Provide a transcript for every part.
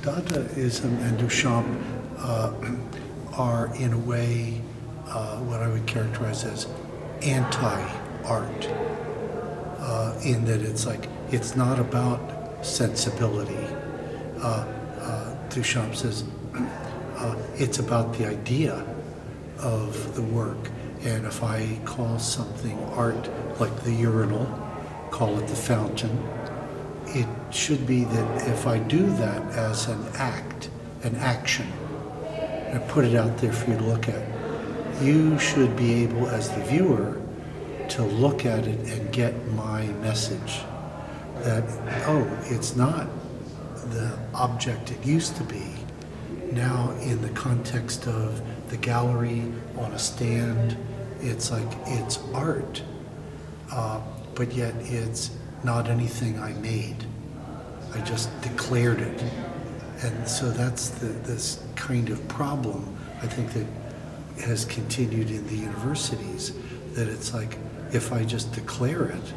Dadaism and Duchamp are, in a way, what I would characterize as anti-art, in that it's not about sensibility. Duchamp says it's about the idea of the work, and if I call something art, like the urinal, call it the fountain, it should be that if I do that as an act, an action, and put it out there for you to look at, you should be able, as the viewer, to look at it and get my message that, oh, it's not the object it used to be. Now, in the context of the gallery, on a stand, it's art, but yet it's not anything I made. I just declared it. And so that's this kind of problem, I think, that has continued in the universities, that it's like, if I just declare it,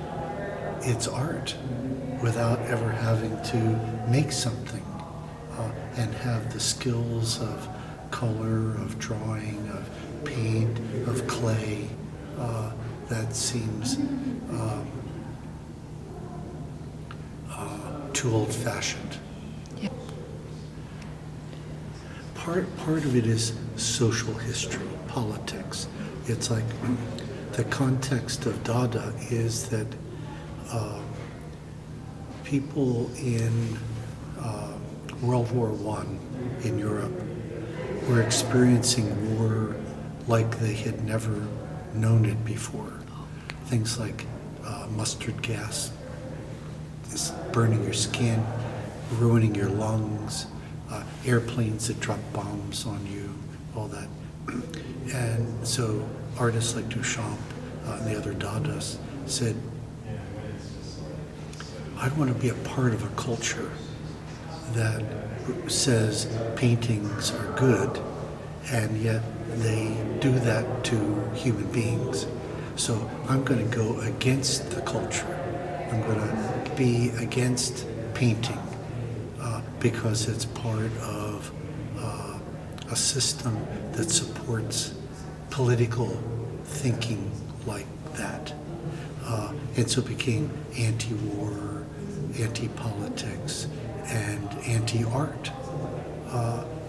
it's art, without ever having to make something and have the skills of color, of drawing, of paint, of clay. That seems too old-fashioned. Yeah. Part of it is social history, politics. It's like the context of Dada is that people in World War I in Europe were experiencing war like they had never known it before. Things like mustard gas, burning your skin, ruining your lungs, airplanes that drop bombs on you, all that. And so artists like Duchamp and the other Dadaists said, I want to be a part of a culture that says paintings are good, and yet they do that to human beings. So I'm going to go against the culture. I'm going to be against painting because it's part of a system that supports political thinking like that. And so it became anti-war, anti-politics, and anti-art.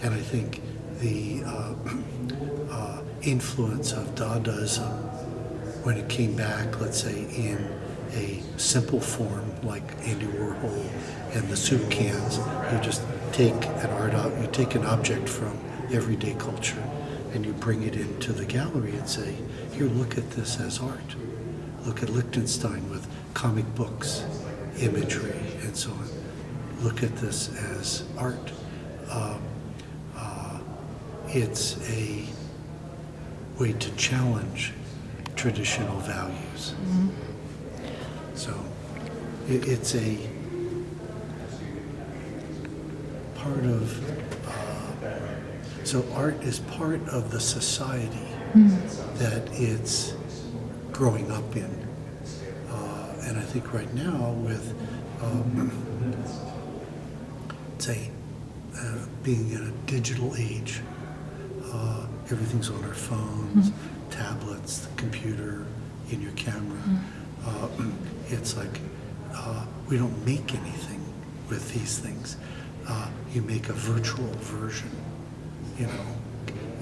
And I think the influence of Dadaism, when it came back, let's say, in a simple form like Andy Warhol and the soup cans, you just take you take an object from everyday culture and you bring it into the gallery and say, here, look at this as art. Look at Liechtenstein with comic books, imagery, and so on. Look at this as art. It's a way to challenge traditional values. Mm-hmm. So it's a part of, so art is part of the society that it's growing up in. And I think right now with, say, being in a digital age, everything's on our phones, tablets, the computer, in your camera. It's like we don't make anything with these things. You make a virtual version. You know,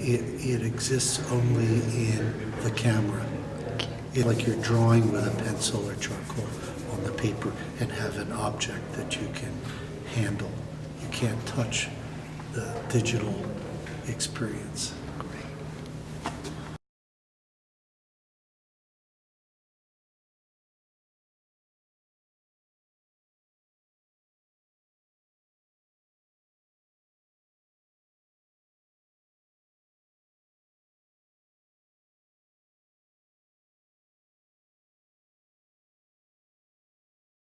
it exists only in the camera. It's like you're drawing with a pencil or charcoal on the paper and have an object that you can handle. You can't touch the digital experience.